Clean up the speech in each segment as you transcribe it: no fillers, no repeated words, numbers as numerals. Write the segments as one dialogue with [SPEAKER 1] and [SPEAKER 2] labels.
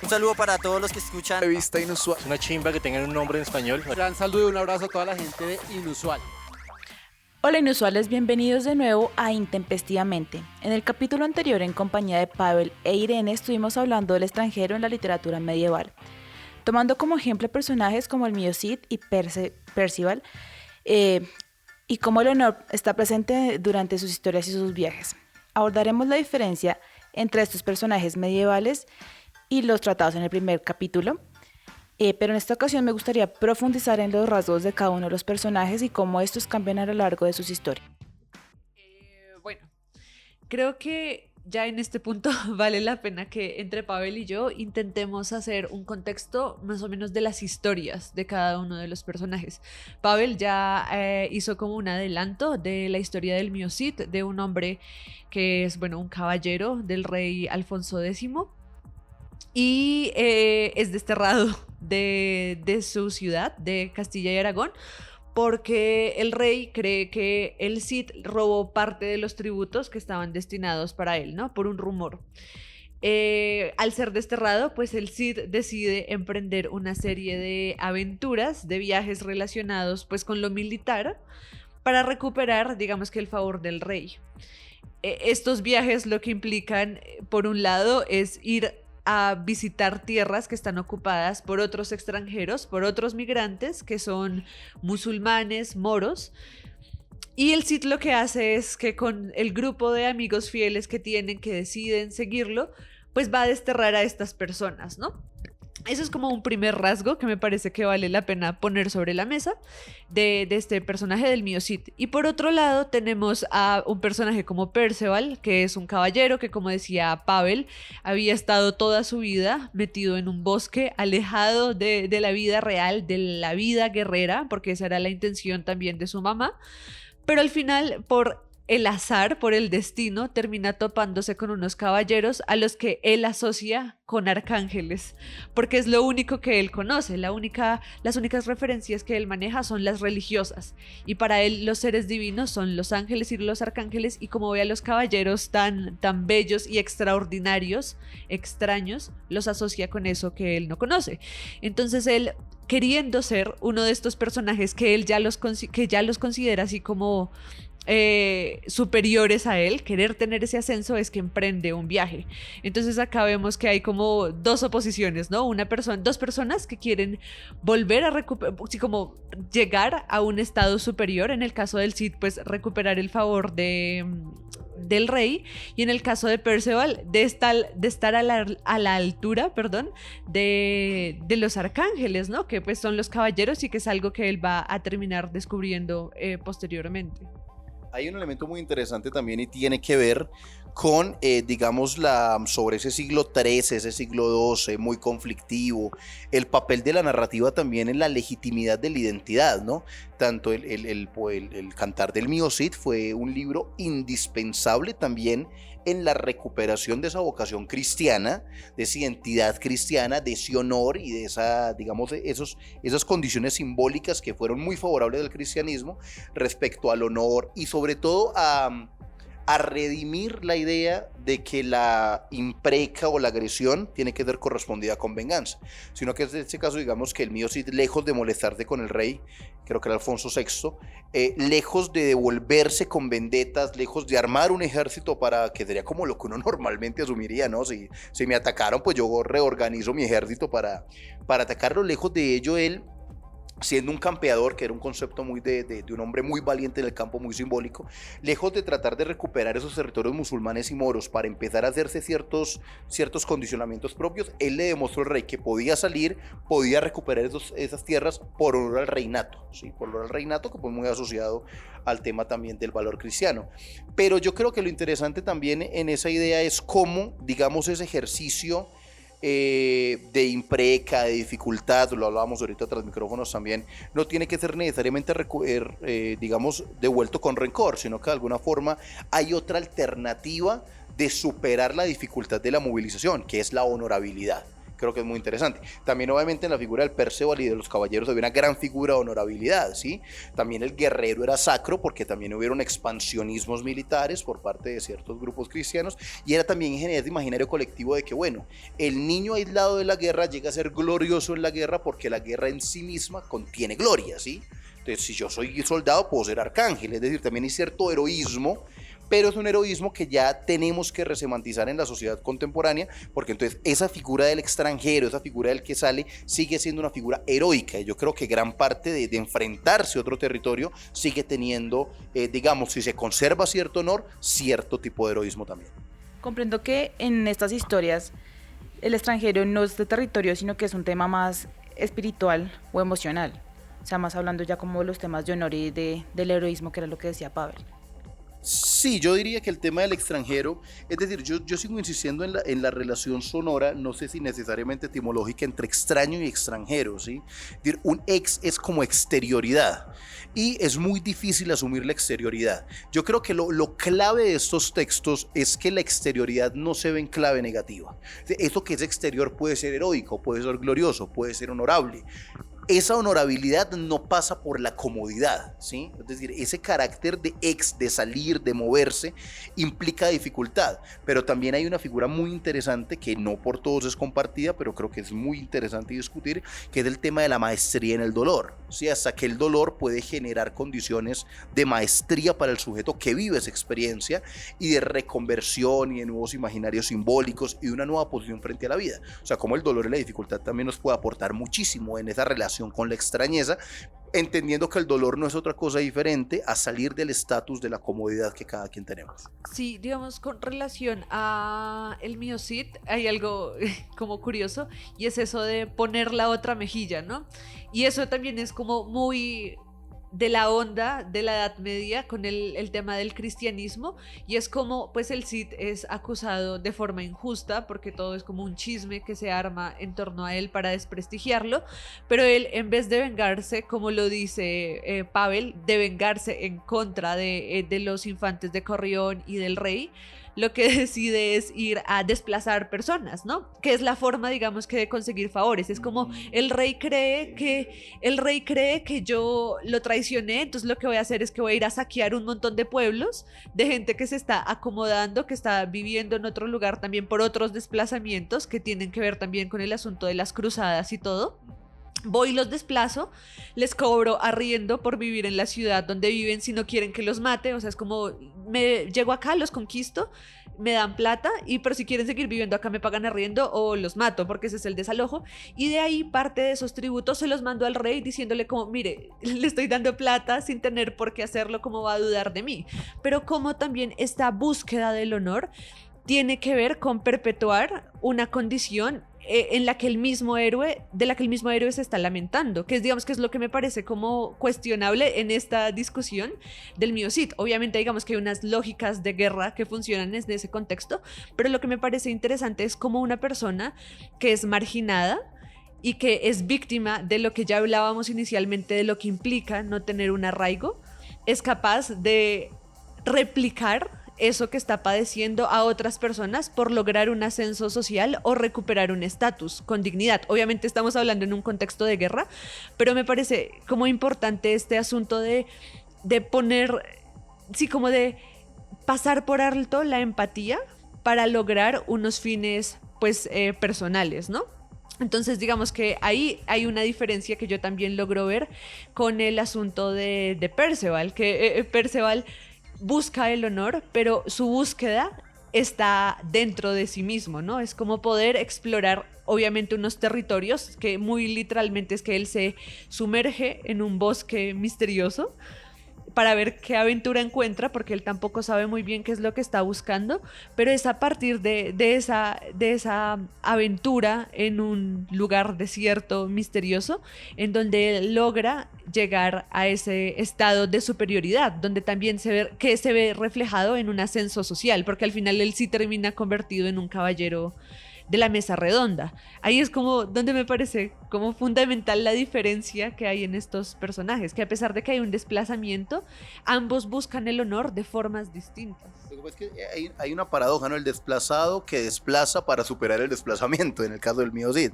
[SPEAKER 1] Un saludo para todos los que escuchan.
[SPEAKER 2] Revista Inusual.
[SPEAKER 3] Es una chimba que tengan un nombre en español.
[SPEAKER 4] Un gran saludo y un abrazo a toda la gente de Inusual.
[SPEAKER 5] Hola inusuales, bienvenidos de nuevo a Intempestivamente. En el capítulo anterior, en compañía de Pavel e Irene, estuvimos hablando del extranjero en la literatura medieval, tomando como ejemplo personajes como el mío Cid y Percival, y cómo Leonor está presente durante sus historias y sus viajes. Abordaremos la diferencia entre estos personajes medievales y los tratados en el primer capítulo. Pero en esta ocasión me gustaría profundizar en los rasgos de cada uno de los personajes y cómo estos cambian a lo largo de sus historias.
[SPEAKER 6] Bueno, creo que ya en este punto vale la pena que entre Pavel y yo intentemos hacer un contexto más o menos de las historias de cada uno de los personajes. Pavel ya hizo como un adelanto de la historia del mío Cid, de un hombre que es, bueno, un caballero del rey Alfonso X, y es desterrado de su ciudad, de Castilla y Aragón, porque el rey cree que el Cid robó parte de los tributos que estaban destinados para él, ¿no? Por un rumor. Al ser desterrado, pues el Cid decide emprender una serie de aventuras, de viajes relacionados pues con lo militar, para recuperar, digamos que el favor del rey. Estos viajes lo que implican, por un lado, es ir a visitar tierras que están ocupadas por otros extranjeros, por otros migrantes que son musulmanes, moros. Y el Cid lo que hace es que con el grupo de amigos fieles que tienen, que deciden seguirlo, pues va a desterrar a estas personas, ¿no? Eso es como un primer rasgo que me parece que vale la pena poner sobre la mesa de este personaje del mío Cid. Y por otro lado tenemos a un personaje como Perceval, que es un caballero que, como decía Pavel, había estado toda su vida metido en un bosque, alejado de la vida real, de la vida guerrera, porque esa era la intención también de su mamá. Pero al final, por el azar, por el destino, termina topándose con unos caballeros a los que él asocia con arcángeles, porque es lo único que él conoce, las únicas referencias que él maneja son las religiosas, y para él los seres divinos son los ángeles y los arcángeles, y como ve a los caballeros tan bellos y extraordinarios, extraños, los asocia con eso que él no conoce. Entonces él, queriendo ser uno de estos personajes que él ya los considera así como superiores a él, querer tener ese ascenso, es que emprende un viaje. Entonces acá vemos que hay como dos oposiciones, ¿no? Dos personas que quieren volver a recuperar, como llegar a un estado superior. En el caso del Cid, pues recuperar el favor del rey, y en el caso de Perceval, de estar a la altura, perdón, de los arcángeles, ¿no? Que pues son los caballeros, y que es algo que él va a terminar descubriendo posteriormente.
[SPEAKER 2] Hay un elemento muy interesante también y tiene que ver con, digamos, sobre ese siglo XIII, ese siglo XII, muy conflictivo, el papel de la narrativa también en la legitimidad de la identidad, ¿no? Tanto el Cantar del mío Cid fue un libro indispensable también en la recuperación de esa vocación cristiana, de esa identidad cristiana, de ese honor y de esa, digamos, de esas condiciones simbólicas que fueron muy favorables del cristianismo respecto al honor y sobre todo a redimir la idea de que la impreca o la agresión tiene que ser correspondida con venganza, sino que en este caso, digamos que el mío Cid, lejos de molestarse con el rey, creo que era Alfonso VI, lejos de devolverse con vendetas, lejos de armar un ejército para, que sería como lo que uno normalmente asumiría, ¿no? Si me atacaron, pues yo reorganizo mi ejército para atacarlo. Lejos de ello, él, siendo un campeador, que era un concepto muy de un hombre muy valiente en el campo, muy simbólico, lejos de tratar de recuperar esos territorios musulmanes y moros para empezar a hacerse ciertos condicionamientos propios, él le demostró al rey que podía salir, podía recuperar esas tierras por honor al reinato, ¿sí? Por honor al reinato, que fue muy asociado al tema también del valor cristiano. Pero yo creo que lo interesante también en esa idea es cómo, digamos, ese ejercicio de impreca, de dificultad, lo hablábamos ahorita tras micrófonos también, no tiene que ser necesariamente digamos, devuelto con rencor, sino que de alguna forma hay otra alternativa de superar la dificultad de la movilización, que es la honorabilidad, Creo que es muy interesante. También obviamente en la figura del Perceval y de los caballeros había una gran figura de honorabilidad, ¿sí? También el guerrero era sacro porque también hubieron expansionismos militares por parte de ciertos grupos cristianos y era también en general de imaginario colectivo de que, bueno, el niño aislado de la guerra llega a ser glorioso en la guerra porque la guerra en sí misma contiene gloria, ¿sí? Entonces, si yo soy soldado, puedo ser arcángel, es decir, también hay cierto heroísmo, pero es un heroísmo que ya tenemos que resemantizar en la sociedad contemporánea, porque entonces esa figura del extranjero, esa figura del que sale, sigue siendo una figura heroica. Y yo creo que gran parte de enfrentarse a otro territorio sigue teniendo, digamos, si se conserva cierto honor, cierto tipo de heroísmo también.
[SPEAKER 5] Comprendo que en estas historias el extranjero no es de territorio, sino que es un tema más espiritual o emocional. O sea, más hablando ya como de los temas de honor y del heroísmo, que era lo que decía Pavel.
[SPEAKER 2] Sí, yo diría que el tema del extranjero, es decir, yo sigo insistiendo en la relación sonora, no sé si necesariamente etimológica, entre extraño y extranjero, ¿sí? Es decir, un ex es como exterioridad y es muy difícil asumir la exterioridad. Yo creo que lo clave de estos textos es que la exterioridad no se ve en clave negativa. Eso que es exterior puede ser heroico, puede ser glorioso, puede ser honorable. Esa honorabilidad no pasa por la comodidad, ¿sí? Es decir, ese carácter de de salir, de moverse, implica dificultad, pero también hay una figura muy interesante que no por todos es compartida, pero creo que es muy interesante discutir, que es el tema de la maestría en el dolor, ¿sí? Hasta que el dolor puede generar condiciones de maestría para el sujeto que vive esa experiencia y de reconversión y de nuevos imaginarios simbólicos y de una nueva posición frente a la vida. O sea, como el dolor y la dificultad también nos puede aportar muchísimo en esa relación con la extrañeza, entendiendo que el dolor no es otra cosa diferente a salir del estatus de la comodidad que cada quien tenemos.
[SPEAKER 6] Sí, digamos, con relación a el mío Cid, hay algo como curioso, y es eso de poner la otra mejilla, ¿no? Y eso también es como muy de la onda de la Edad Media con el tema del cristianismo, y es como pues el Cid es acusado de forma injusta porque todo es como un chisme que se arma en torno a él para desprestigiarlo, pero él, en vez de vengarse, como lo dice Pavel, de vengarse en contra de los infantes de Corrión y del rey, lo que decide es ir a desplazar personas, ¿no? Que es la forma, digamos, que de conseguir favores. Es como el rey cree que yo lo traicioné, entonces lo que voy a hacer es que voy a ir a saquear un montón de pueblos de gente que se está acomodando, que está viviendo en otro lugar también por otros desplazamientos que tienen que ver también con el asunto de las cruzadas y todo. Voy y los desplazo, les cobro arriendo por vivir en la ciudad donde viven si no quieren que los mate, o sea, es como, llego acá, los conquisto, me dan plata, pero si quieren seguir viviendo acá me pagan arriendo o los mato, porque ese es el desalojo, y de ahí parte de esos tributos se los mando al rey diciéndole como, mire, le estoy dando plata sin tener por qué hacerlo, ¿cómo va a dudar de mí? Pero como también esta búsqueda del honor tiene que ver con perpetuar una condición de la que el mismo héroe se está lamentando, que es, digamos, que es lo que me parece como cuestionable en esta discusión del mío Cid. Obviamente, digamos que hay unas lógicas de guerra que funcionan en ese contexto, pero lo que me parece interesante es como una persona que es marginada y que es víctima de lo que ya hablábamos inicialmente, de lo que implica no tener un arraigo, es capaz de replicar eso que está padeciendo a otras personas por lograr un ascenso social o recuperar un estatus con dignidad. Obviamente estamos hablando en un contexto de guerra, pero me parece como importante este asunto de poner, sí, como de pasar por alto la empatía para lograr unos fines pues personales, ¿no? Entonces digamos que ahí hay una diferencia que yo también logro ver con el asunto de Perceval, que Perceval busca el honor, pero su búsqueda está dentro de sí mismo, ¿no? Es como poder explorar, obviamente, unos territorios que muy literalmente es que él se sumerge en un bosque misterioso para ver qué aventura encuentra, porque él tampoco sabe muy bien qué es lo que está buscando, pero es a partir de esa aventura en un lugar desierto, misterioso, en donde él logra llegar a ese estado de superioridad, donde también se ve reflejado en un ascenso social, porque al final él sí termina convertido en un caballero de la mesa redonda. Ahí es como donde me parece como fundamental la diferencia que hay en estos personajes, que a pesar de que hay un desplazamiento, ambos buscan el honor de formas distintas.
[SPEAKER 2] que pasa es que hay una paradoja, ¿no? El desplazado que desplaza para superar el desplazamiento, en el caso del mío Cid.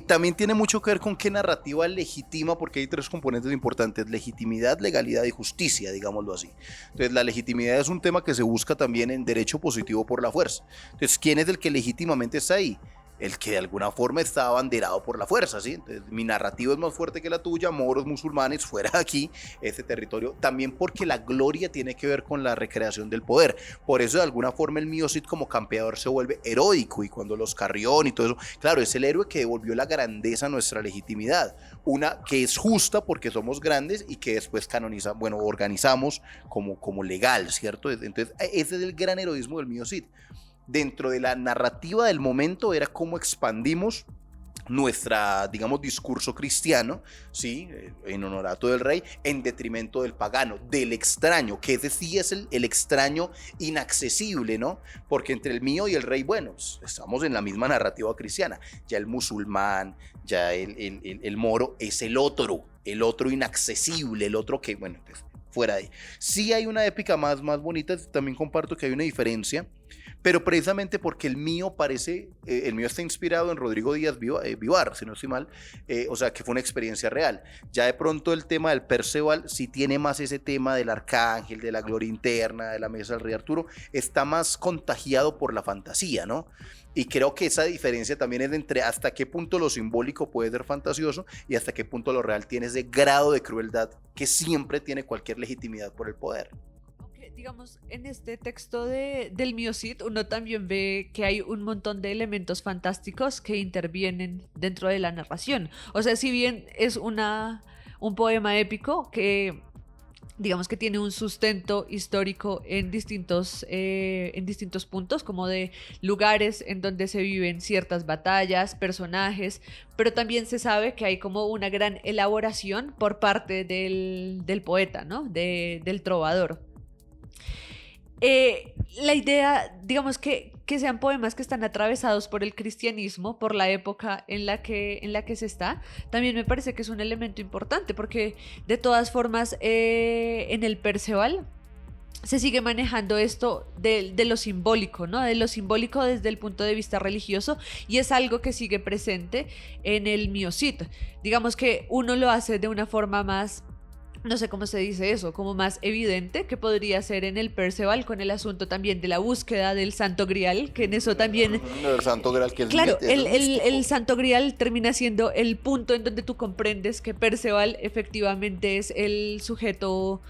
[SPEAKER 2] También tiene mucho que ver con qué narrativa legitima, porque hay tres componentes importantes: legitimidad, legalidad y justicia, digámoslo así. Entonces, la legitimidad es un tema que se busca también en derecho positivo por la fuerza. Entonces, ¿quién es el que legítimamente está ahí? El que de alguna forma está abanderado por la fuerza, ¿sí? Entonces, mi narrativa es más fuerte que la tuya, moros, musulmanes, fuera de aquí, este territorio. También porque la gloria tiene que ver con la recreación del poder. Por eso, de alguna forma, el mío Cid como campeador se vuelve heroico, y cuando los Carrión y todo eso, claro, es el héroe que devolvió la grandeza a nuestra legitimidad. Una que es justa porque somos grandes y que después organizamos como legal, ¿cierto? Entonces, ese es el gran heroísmo del mío Cid. Dentro de la narrativa del momento era cómo expandimos nuestra, digamos, discurso cristiano, ¿sí? En honorato del rey, en detrimento del pagano, del extraño, que ese sí es el extraño inaccesible, ¿no? Porque entre el mío y el rey, bueno, estamos en la misma narrativa cristiana. Ya el musulmán, ya el moro es el otro inaccesible, el otro que, bueno, pues, fuera de ahí. Sí hay una épica más bonita, también comparto que hay una diferencia, pero precisamente porque el mío está inspirado en Rodrigo Díaz Vivar, si no estoy mal, o sea, que fue una experiencia real. Ya de pronto el tema del Perceval sí tiene más ese tema del arcángel, de la gloria interna, de la mesa del rey Arturo, está más contagiado por la fantasía, ¿no? Y creo que esa diferencia también es entre hasta qué punto lo simbólico puede ser fantasioso y hasta qué punto lo real tiene ese grado de crueldad que siempre tiene cualquier legitimidad por el poder.
[SPEAKER 6] Digamos, en este texto del mío Cid, uno también ve que hay un montón de elementos fantásticos que intervienen dentro de la narración. O sea, si bien es un poema épico que, digamos, que tiene un sustento histórico en distintos puntos, como de lugares en donde se viven ciertas batallas, personajes, pero también se sabe que hay como una gran elaboración por parte del poeta, ¿no? Del trovador. La idea, digamos, que sean poemas que están atravesados por el cristianismo, por la época en la que se está, también me parece que es un elemento importante, porque de todas formas en el Perceval se sigue manejando esto de lo simbólico, ¿no? De lo simbólico desde el punto de vista religioso, y es algo que sigue presente en el mío Cid. Digamos que uno lo hace de una forma más, no sé cómo se dice eso, como más evidente, que podría ser en el Perceval, con el asunto también de la búsqueda del Santo Grial, que en eso también...
[SPEAKER 2] El Santo Grial, que es
[SPEAKER 6] claro, el Santo Grial termina siendo el punto en donde tú comprendes que Perceval efectivamente es el sujeto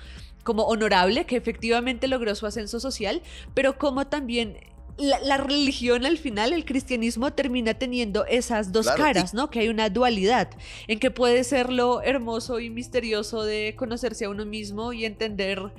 [SPEAKER 6] como honorable, que efectivamente logró su ascenso social, pero como también... La religión al final, el cristianismo, termina teniendo esas dos caras, ¿no? Que hay una dualidad en que puede ser lo hermoso y misterioso de conocerse a uno mismo y entender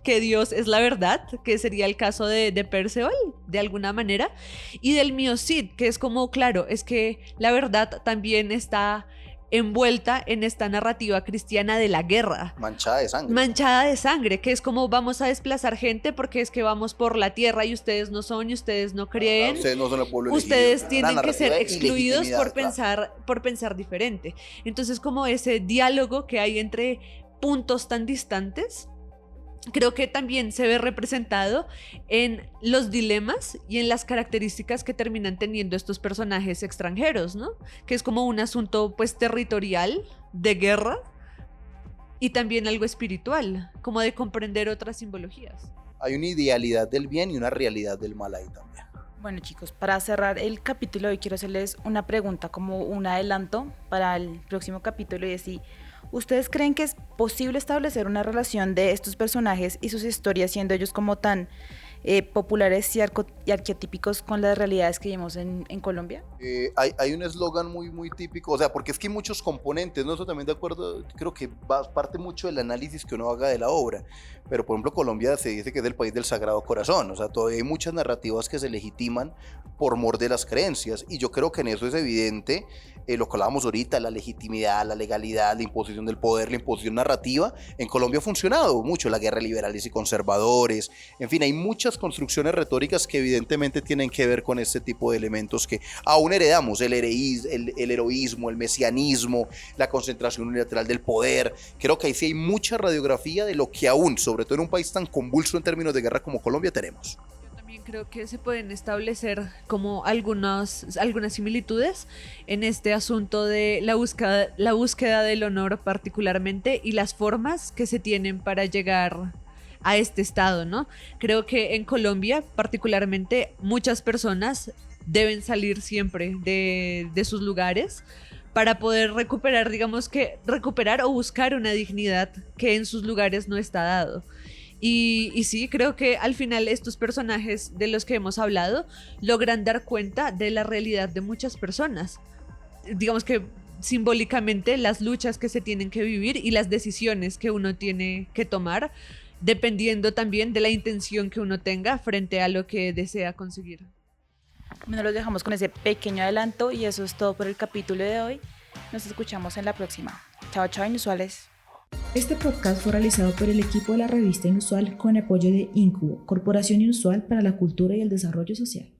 [SPEAKER 6] que Dios es la verdad, que sería el caso de Perceval, de alguna manera, y del mío Cid, que es como, claro, es que la verdad también está envuelta en esta narrativa cristiana de la guerra.
[SPEAKER 2] Manchada de sangre.
[SPEAKER 6] Manchada de sangre, que es como vamos a desplazar gente porque es que vamos por la tierra y ustedes no son y ustedes no creen.
[SPEAKER 2] Ustedes no son el pueblo
[SPEAKER 6] ustedes
[SPEAKER 2] elegido.
[SPEAKER 6] tienen que ser excluidos por
[SPEAKER 2] pensar.
[SPEAKER 6] pensar diferente. Entonces, como ese diálogo que hay entre puntos tan distantes, creo que también se ve representado en los dilemas y en las características que terminan teniendo estos personajes extranjeros, ¿no? Que es como un asunto pues territorial, de guerra, y también algo espiritual, como de comprender otras simbologías.
[SPEAKER 2] Hay una idealidad del bien y una realidad del mal ahí también.
[SPEAKER 5] Bueno, chicos, para cerrar el capítulo hoy quiero hacerles una pregunta, como un adelanto para el próximo capítulo, y es si ¿ustedes creen que es posible establecer una relación de estos personajes y sus historias, siendo ellos como tan populares y arquetípicos, con las realidades que vivimos en Colombia?
[SPEAKER 2] Hay un eslogan muy típico, o sea, porque es que hay muchos componentes, ¿no? Eso también de acuerdo, creo que parte mucho del análisis que uno haga de la obra, pero por ejemplo Colombia se dice que es el país del Sagrado Corazón, o sea, todavía hay muchas narrativas que se legitiman por mor de las creencias, y yo creo que en eso es evidente lo que hablábamos ahorita, la legitimidad, la legalidad, la imposición del poder, la imposición narrativa, en Colombia ha funcionado mucho, la guerra de liberales y conservadores, en fin, hay muchas construcciones retóricas que evidentemente tienen que ver con este tipo de elementos que aún heredamos, el heroísmo, el mesianismo, la concentración unilateral del poder. Creo que ahí sí hay mucha radiografía de lo que aún, sobre todo en un país tan convulso en términos de guerra como Colombia, tenemos.
[SPEAKER 6] También creo que se pueden establecer como algunas similitudes en este asunto de la búsqueda del honor particularmente y las formas que se tienen para llegar a este estado, ¿no? Creo que en Colombia particularmente muchas personas deben salir siempre de sus lugares para poder recuperar, digamos que recuperar o buscar una dignidad que en sus lugares no está dado. Y sí, creo que al final estos personajes de los que hemos hablado logran dar cuenta de la realidad de muchas personas. Digamos que simbólicamente las luchas que se tienen que vivir y las decisiones que uno tiene que tomar, dependiendo también de la intención que uno tenga frente a lo que desea conseguir.
[SPEAKER 5] Bueno, los dejamos con ese pequeño adelanto y eso es todo por el capítulo de hoy. Nos escuchamos en la próxima. Chao, chao, inusuales.
[SPEAKER 7] Este podcast fue realizado por el equipo de la revista Inusual con apoyo de Incubo, Corporación Inusual para la Cultura y el Desarrollo Social.